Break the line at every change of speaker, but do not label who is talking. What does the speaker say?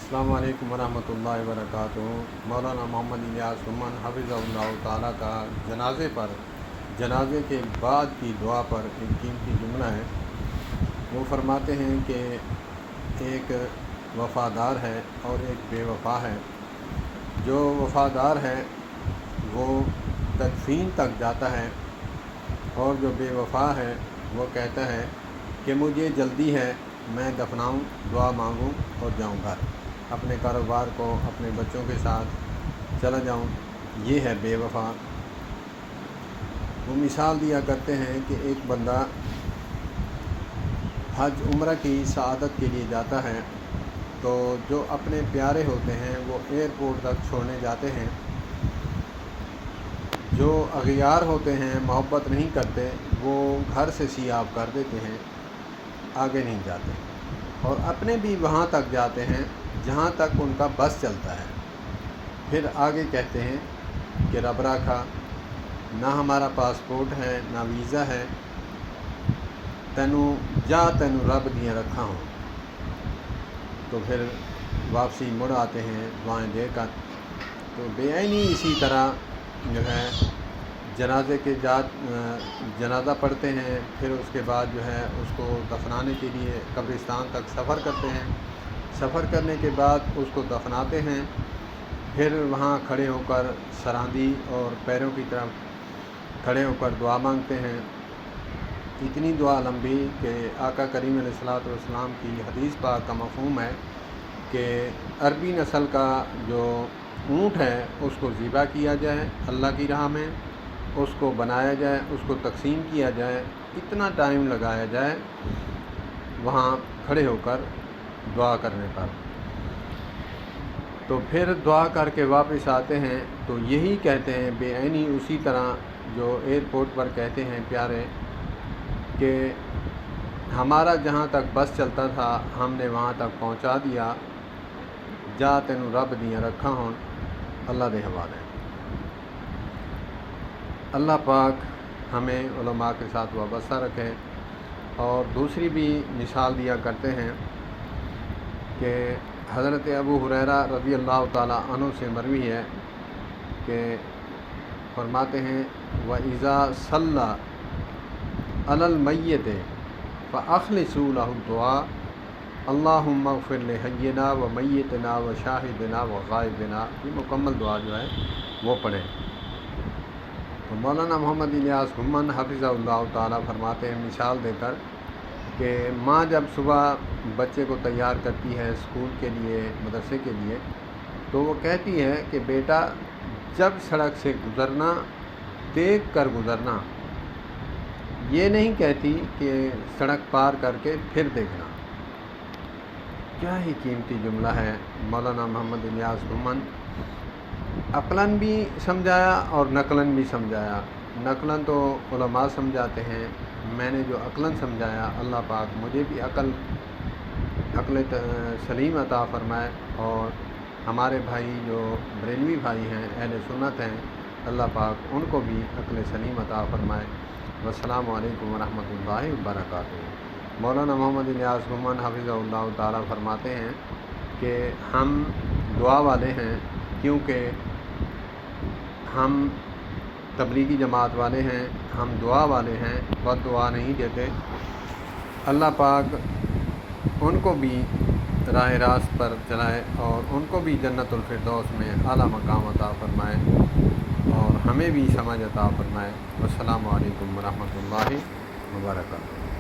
السلام علیکم ورحمۃ اللہ وبرکاتہ۔ مولانا محمد الیاس گھمن حفظہ اللہ تعالیٰ کا جنازے کے بعد کی دعا پر ایک قیمتی جملہ ہے۔ وہ فرماتے ہیں کہ ایک وفادار ہے اور ایک بے وفا ہے۔ جو وفادار ہے وہ تدفین تک جاتا ہے، اور جو بے وفا ہے وہ کہتا ہے کہ مجھے جلدی ہے، میں دفناؤں، دعا مانگوں اور جاؤں گھر، اپنے کاروبار کو اپنے بچوں کے ساتھ چلا جاؤں۔ یہ ہے بے وفا۔ وہ مثال دیا کرتے ہیں کہ ایک بندہ حج عمرہ کی سعادت کے لیے جاتا ہے، تو جو اپنے پیارے ہوتے ہیں وہ ایئرپورٹ تک چھوڑنے جاتے ہیں، جو اغیار ہوتے ہیں، محبت نہیں کرتے، وہ گھر سے سیاب کر دیتے ہیں، آگے نہیں جاتے، اور اپنے بھی وہاں تک جاتے ہیں جہاں تک ان کا بس چلتا ہے۔ پھر آگے کہتے ہیں کہ رب راکھا، نہ ہمارا پاسپورٹ ہے نہ ویزا ہے، تینوں رب دیاں رکھا ہوں۔ تو پھر واپسی مڑ آتے ہیں دعائیں دے کر۔ تو بے عینی اسی طرح جو ہے جنازہ پڑھتے ہیں، پھر اس کے بعد جو ہے اس کو دفنانے کے لیے قبرستان تک سفر کرتے ہیں۔ سفر کرنے کے بعد اس کو دفناتے ہیں، پھر وہاں کھڑے ہو کر سراندی اور پیروں کی طرف کھڑے ہو کر دعا مانگتے ہیں۔ اتنی دعا لمبی کہ آقا کریم علیہ الصلوۃ والسلام کی حدیث پاک کا مفہوم ہے کہ عربی نسل کا جو اونٹ ہے اس کو ذبح کیا جائے اللہ کی راہ میں، اس کو بنایا جائے، اس کو تقسیم کیا جائے، اتنا ٹائم لگایا جائے وہاں کھڑے ہو کر دعا کرنے پر۔ تو پھر دعا کر کے واپس آتے ہیں تو یہی کہتے ہیں بے عینی اسی طرح جو ایئرپورٹ پر کہتے ہیں پیارے کہ ہمارا جہاں تک بس چلتا تھا ہم نے وہاں تک پہنچا دیا، جا تینوں رب دیاں رکھا ہون، اللہ دے حوالے۔ اللہ پاک ہمیں علماء کے ساتھ وابستہ رکھے۔ اور دوسری بھی مثال دیا کرتے ہیں کہ حضرت ابو ہریرہ رضی اللہ تعالیٰ عنہ سے مروی ہے کہ فرماتے ہیں وَإِذَا صَلَّى عَلَى الْمَيِّتِ فَأَخْلِصُوا لَهُ الدُّعَاءَ اللہم اغفر لحینا و میتنا و شاہدنا و غائبنا۔ یہ مکمل دعا جو ہے وہ پڑھیں۔ تو مولانا محمد الیاس گھمن حفظہ اللہ تعالیٰ فرماتے ہیں مثال دے کر کہ ماں جب صبح بچے کو تیار کرتی ہے اسکول کے لیے، مدرسے کے لیے، تو وہ کہتی ہے کہ بیٹا جب سڑک سے گزرنا دیکھ کر گزرنا، یہ نہیں کہتی کہ سڑک پار کر کے پھر دیکھنا۔ کیا ہی قیمتی جملہ ہے۔ مولانا محمد الیاس گھمن عقلاً بھی سمجھایا اور نقلاً بھی سمجھایا۔ نقلاً تو علماء سمجھاتے ہیں، میں نے جو عقلاً سمجھایا اللہ پاک مجھے بھی عقل سلیم عطا فرمائے، اور ہمارے بھائی جو بریلوی بھائی ہیں، اہل سنت ہیں، اللہ پاک ان کو بھی عقل سلیم عطا فرمائے۔ والسلام علیکم ورحمۃ اللہ وبرکاتہ۔ مولانا محمد الیاس گھمن حفظہ اللہ تعالیٰ فرماتے ہیں کہ ہم دعا والے ہیں، کیونکہ ہم تبلیغی جماعت والے ہیں، ہم دعا والے ہیں، بد دعا نہیں دیتے۔ اللہ پاک ان کو بھی راہ راست پر چلائے اور ان کو بھی جنت الفردوس میں اعلیٰ مقام عطا فرمائے، اور ہمیں بھی سمجھ عطا فرمائے۔ والسلام علیکم ورحمۃ اللہ وبرکاتہ۔